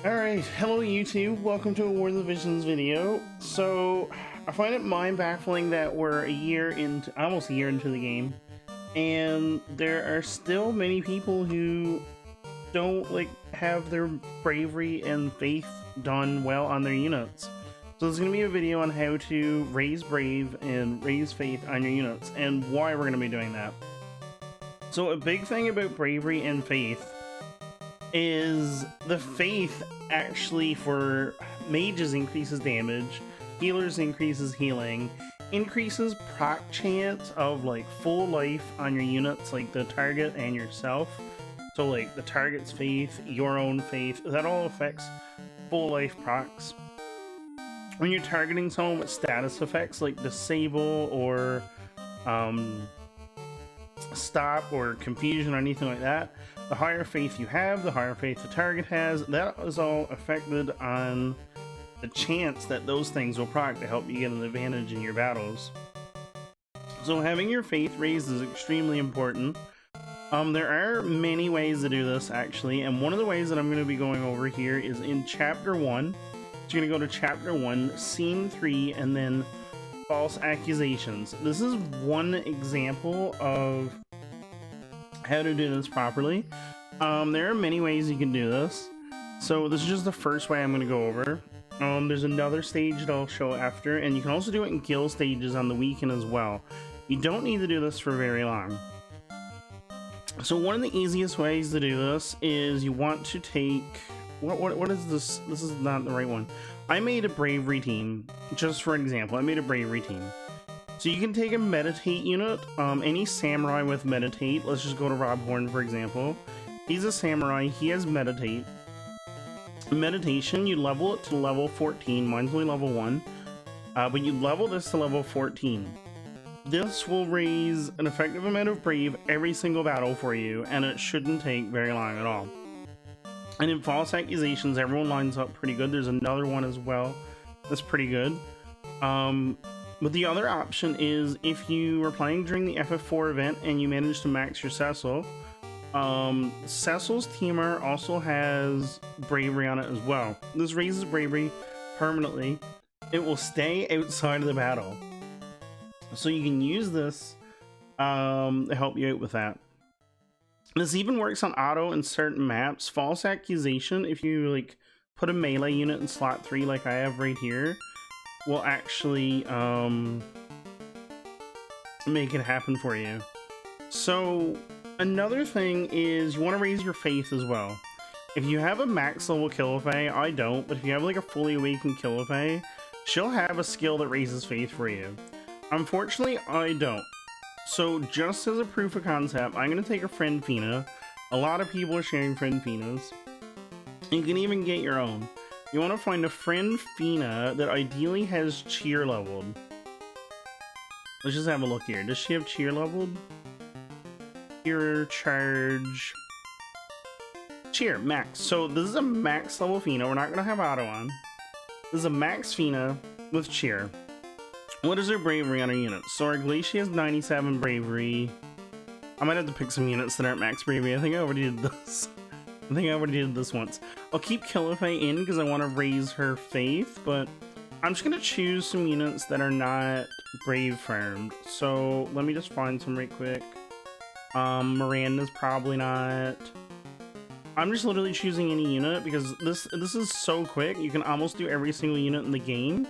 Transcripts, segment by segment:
Alright, hello YouTube, welcome to a Wotv Ffbe video. So, I find it mind-baffling that we're almost a year into the game, and there are still many people who don't, have their bravery and faith done well on their units. So there's going to be a video on how to raise brave and raise faith on your units, and why we're going to be doing that. So a big thing about bravery and faith is the faith actually for mages increases damage, healers increases healing, increases proc chance of full life on your units, like the target and yourself. So the target's faith, your own faith, that all affects full life procs. When you're targeting someone with status effects like disable or stop or confusion or anything like that, the higher faith you have, the higher faith the target has, that is all affected on the chance that those things will proc to help you get an advantage in your battles. So having your faith raised is extremely important. There are many ways to do this actually, and one of the ways that I'm going to be going over here is in Chapter 1. So you're going to go to Chapter 1, Scene 3, and then False Accusations. This is one example of how to do this properly. There are many ways you can do this. So this is just the first way I'm going to go over. There's another stage that I'll show after, and you can also do it in guild stages on the weekend as well. You don't need to do this for very long. So one of the easiest ways to do this is you want to take... What is this? This is not the right one. I made a bravery team, just for example. I made a bravery team. So you can take a meditate unit, any samurai with meditate. Let's just go to Rob Horn, for example. He's a samurai, he has meditate. Meditation, you level it to level 14, mine's only level 1. But you level this to level 14. This will raise an effective amount of brave every single battle for you, and it shouldn't take very long at all. And in False Accusations, everyone lines up pretty good. There's another one as well that's pretty good. But the other option is if you were playing during the FF4 event and you managed to max your Cecil, Cecil's Teamer also has bravery on it as well. This raises bravery permanently. It will stay outside of the battle. So you can use this to help you out with that. This even works on auto in certain maps. False Accusation, if you put a melee unit in slot 3 like I have right here, will actually make it happen for you. So another thing is you want to raise your faith as well. If you have a max level Wotv Ffbe, I don't, but if you have a fully awakened Wotv Ffbe, she'll have a skill that raises faith for you. Unfortunately, I don't. So just as a proof of concept, I'm going to take a friend Fina. A lot of people are sharing friend Finas. You can even get your own. You want to find a friend Fina that ideally has cheer leveled. Let's just have a look here. Does she have cheer leveled? Cheer, charge, cheer, max. So this is a max level Fina. We're not going to have auto on. This is a max Fina with cheer. What is her bravery on her units? So our Glacier has 97 bravery. I might have to pick some units that aren't max bravery. I think I already did this. I think I already did this once. I'll keep Wotv Ffbe in because I want to raise her faith, but I'm just going to choose some units that are not brave farmed. So let me just find some right quick. Miranda's probably not. I'm just literally choosing any unit because this is so quick. You can almost do every single unit in the game.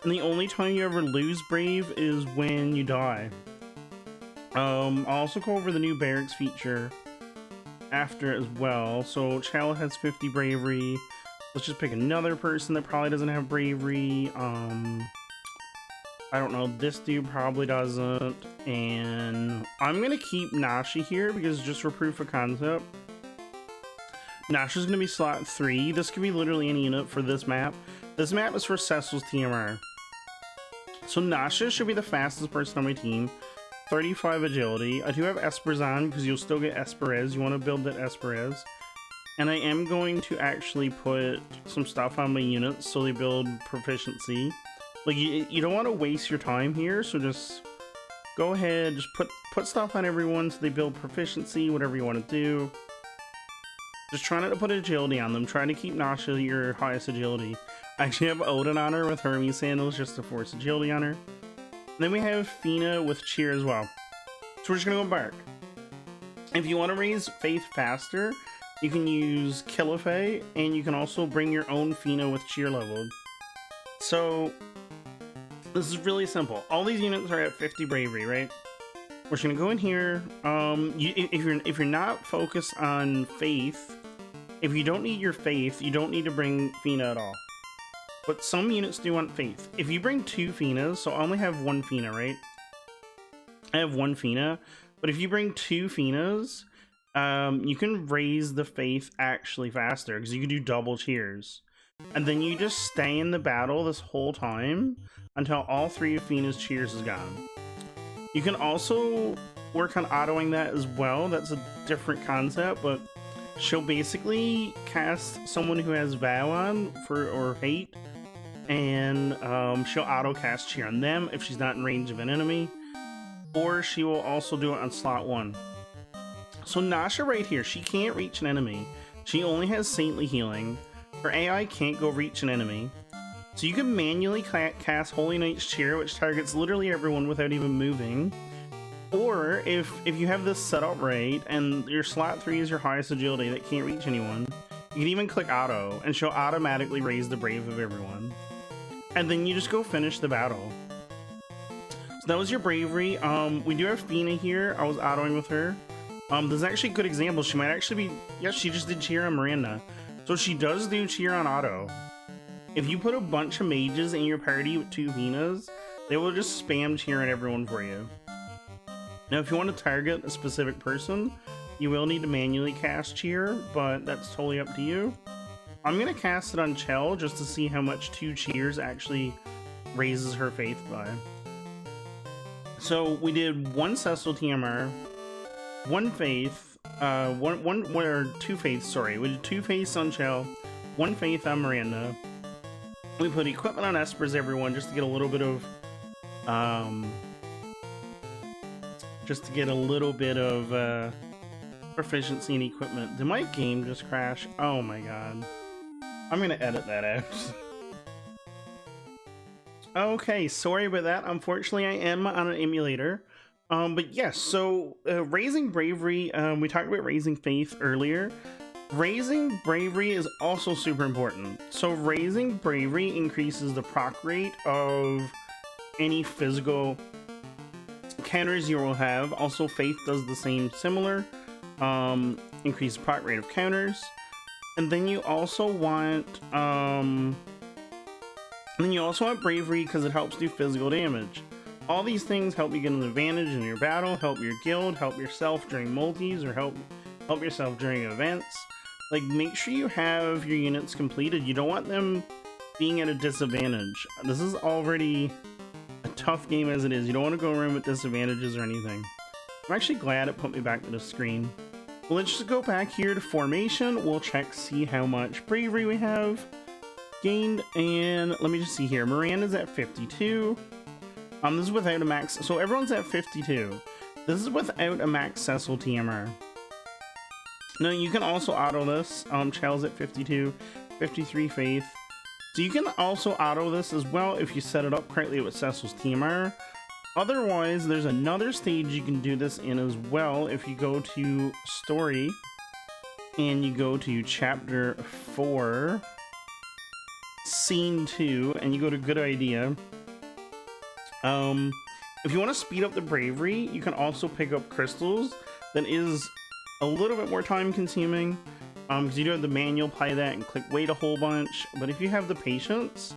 And the only time you ever lose brave is when you die. I'll also go over the new barracks feature after as well. So Chal has 50 bravery. Let's just pick another person that probably doesn't have bravery. I don't know, this dude probably doesn't. And I'm gonna keep Nasha here because just for proof of concept. Nasha's gonna be slot 3. This could be literally any unit for this map. This map is for Cecil's TMR. So Nasha should be the fastest person on my team. 35 agility. I do have Espers on because you'll still get Esperez. You want to build that Esperez. And I am going to actually put some stuff on my units so they build proficiency. You don't want to waste your time here, so just go ahead, just put stuff on everyone so they build proficiency, whatever you want to do. Just try not to put agility on them. Try to keep Nasha your highest agility. I actually have Odin on her with Hermes sandals just to force agility on her. And then we have Fina with cheer as well. So we're just gonna go Bark. If you want to raise faith faster, you can use Kill Ffbe, and you can also bring your own Fina with cheer leveled. So this is really simple. All these units are at 50 bravery, right? We're just gonna go in here. If you're not focused on faith, if you don't need your faith, you don't need to bring Fina at all. But some units do want faith. If you bring 2 Finas, so I only have 1 Fina, right? I have 1 Fina, but if you bring 2 Finas, you can raise the faith actually faster because you can do double cheers. And then you just stay in the battle this whole time until all 3 of Fina's cheers is gone. You can also work on autoing that as well. That's a different concept, but she'll basically cast someone who has Vow on or Hate, and she'll auto cast cheer on them if she's not in range of an enemy, or she will also do it on slot 1. So Nasha right here, she can't reach an enemy. She only has Saintly Healing. Her AI can't go reach an enemy. So you can manually cast Holy Knight's Cheer, which targets literally everyone without even moving. Or if you have this set up right, and your slot 3 is your highest agility that can't reach anyone, you can even click auto, and she'll automatically raise the brave of everyone. And then you just go finish the battle. So that was your bravery. We do have Fina here. I was autoing with her. This is actually a good example. She might actually be... Yes, she just did cheer on Miranda. So she does do cheer on auto. If you put a bunch of mages in your party with 2 Finas, they will just spam cheer on everyone for you. Now, if you want to target a specific person, you will need to manually cast cheer, but that's totally up to you. I'm going to cast it on Chell just to see how much 2 cheers actually raises her faith by. So we did 1 Cecil TMR, 1 faith, 2 faiths, sorry. We did 2 faiths on Chell, 1 faith on Miranda. We put equipment on Espers, everyone, just to get a little bit of, proficiency in equipment. Did my game just crash? Oh my god. I'm gonna edit that out. Okay, sorry about that. Unfortunately, I am on an emulator. But yes, so raising bravery, we talked about raising faith earlier. Raising bravery is also super important. So raising bravery increases the proc rate of any physical counters you will have. Also, faith does the same, similar. Increase the proc rate of counters. And then you also want bravery because it helps do physical damage. All these things help you get an advantage in your battle, help your guild, help yourself during multis, or help yourself during events. Like, make sure you have your units completed. You don't want them being at a disadvantage. This is already a tough game as it is. You don't want to go around with disadvantages or anything. I'm actually glad it put me back to the screen. Well, let's just go back here to formation. We'll check, see how much bravery we have gained. And let me just see here. Miranda's at 52. This is without a max. So everyone's at 52. This is without a max Cecil TMR. Now, you can also auto this. Chell's at 52, 53 faith. So you can also auto this as well if you set it up correctly with Cecil's TMR. Otherwise, there's another stage you can do this in as well. If you go to story and you go to chapter 4, scene 2, and you go to good idea. If you want to speed up the bravery, you can also pick up crystals. That is a little bit more time consuming because you do have the manual play that and click wait a whole bunch. But if you have the patience,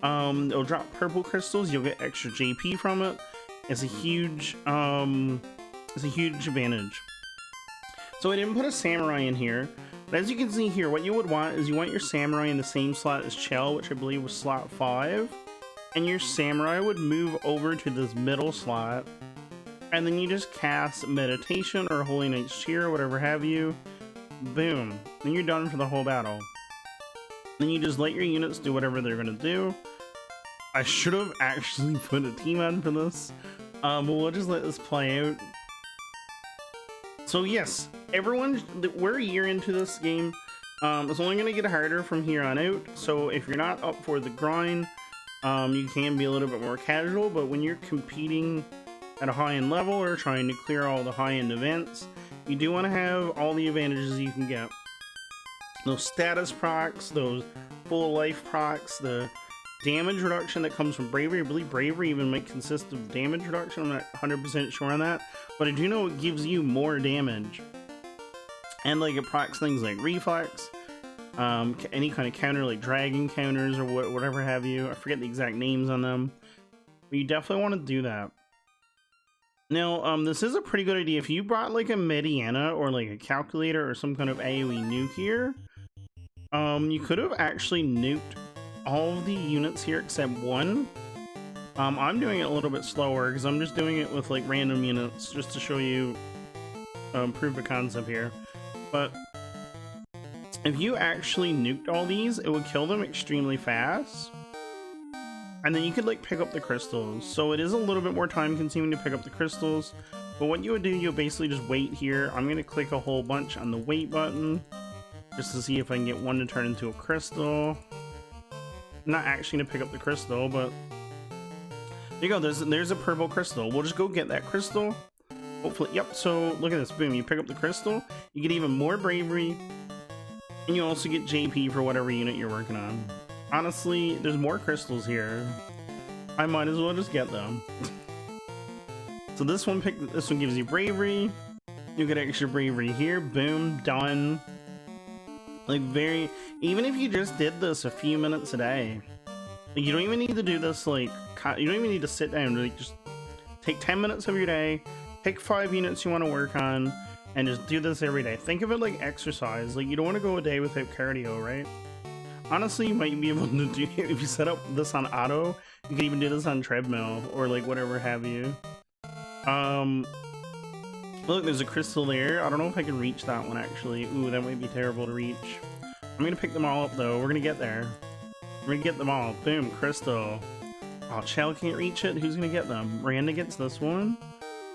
it'll drop purple crystals. You'll get extra JP from it. It's a huge advantage. So I didn't put a samurai in here, but as you can see here, what you would want is you want your samurai in the same slot as Chell, which I believe was slot 5, and your samurai would move over to this middle slot, and then you just cast meditation or Holy Knight's Cheer, whatever have you. Boom. Then you're done for the whole battle. Then you just let your units do whatever they're gonna do. I should have actually put a team on for this, but we'll just let this play out. So yes, we're a year into this game. It's only going to get harder from here on out, so if you're not up for the grind, you can be a little bit more casual, but when you're competing at a high-end level or trying to clear all the high-end events, you do want to have all the advantages you can get. Those status procs, those full life procs, the damage reduction that comes from Bravery. I believe Bravery even might consist of damage reduction. I'm not 100% sure on that, but I do know it gives you more damage. And like it procs things like reflex, any kind of counter like dragon counters or whatever have you. I forget the exact names on them, but you definitely want to do that. Now, this is a pretty good idea. If you brought like a Mediana or like a calculator or some kind of AoE nuke here, you could have actually nuked all of the units here except one. I'm doing it a little bit slower because I'm just doing it with like random units just to show you proof of concept here. But if you actually nuked all these, it would kill them extremely fast. And then you could like pick up the crystals. So it is a little bit more time consuming to pick up the crystals. But what you would do, you'll basically just wait here. I'm going to click a whole bunch on the wait button just to see if I can get one to turn into a crystal. I'm not actually going to pick up the crystal, but there you go. There's a purple crystal. We'll just go get that crystal. Hopefully, yep. So look at this. Boom. You pick up the crystal. You get even more bravery. And you also get JP for whatever unit you're working on. Honestly, there's more crystals here. I might as well just get them. So this one gives you bravery. You get extra bravery here. Boom, done. Like even if you just did this a few minutes a day, like you don't even need to do this like, you don't even need to sit down. Like just take 10 minutes of your day, pick 5 units you want to work on, and just do this every day. Think of it like exercise. Like you don't want to go a day without cardio, right? Honestly, you might be able to do, if you set up this on auto, you can even do this on treadmill or like whatever have you. Look, there's a crystal there. I don't know if I can reach that one actually. Ooh, that might be terrible to reach. I'm gonna pick them all up though. We're gonna get there. We're gonna get them all. Boom, crystal. Oh, Chell can't reach it. Who's gonna get them? Miranda gets this one,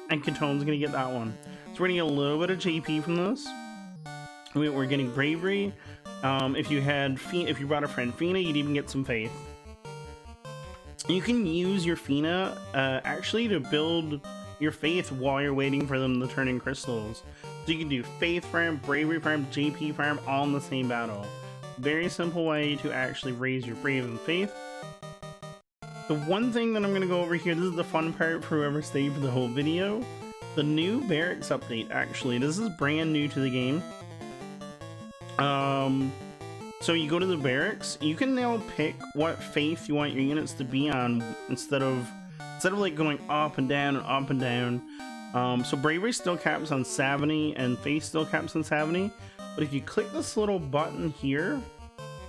and Katone's gonna get that one. So we're gonna get a little bit of JP from this. We're getting bravery. If you brought a friend Fina, you'd even get some faith. You can use your Fina actually to build your faith while you're waiting for them to turn in crystals. So you can do faith farm, bravery farm, JP farm all in the same battle. Very simple way to actually raise your brave and faith. The one thing that I'm going to go over here, this is the fun part for whoever stayed for the whole video. The new barracks update, actually. This is brand new to the game. So you go to the barracks, you can now pick what faith you want your units to be on instead of like going up and down and up and down. So bravery still caps on 70 and faith still caps on 70, but if you click this little button here,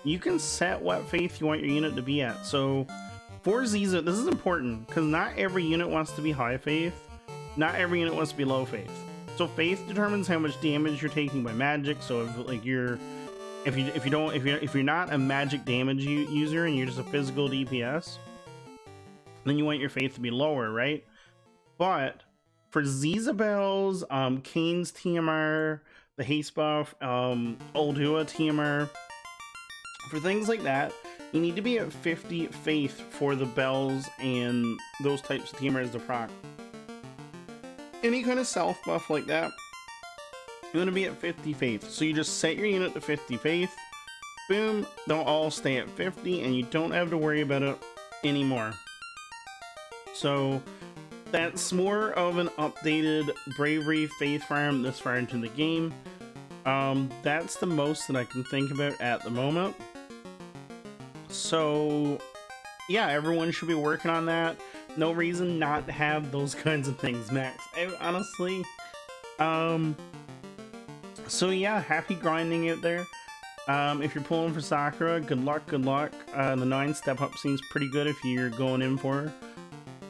you can set what faith you want your unit to be at. So for Ziza, this is important because not every unit wants to be high faith, not every unit wants to be low faith. So faith determines how much damage you're taking by magic. So if you're not a magic damage user and you're just a physical DPS, then you want your faith to be lower, right? But for Zizabel's, Kane's TMR, the haste buff, Oldua TMR, for things like that, you need to be at 50 faith for the bells and those types of TMRs to proc. Any kind of self buff like that, you want to be at 50 faith. So you just set your unit to 50 faith. Boom, they'll all stay at 50 and you don't have to worry about it anymore. So that's more of an updated bravery faith farm this far into the game. That's the most that I can think about at the moment. So yeah, everyone should be working on that. No reason not to have those kinds of things maxed out, honestly. So yeah, happy grinding out there. If you're pulling for Sakura, good luck, good luck. The 9 step up seems pretty good if you're going in for her.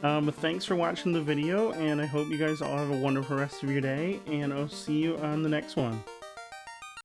But thanks for watching the video, and I hope you guys all have a wonderful rest of your day, and I'll see you on the next one.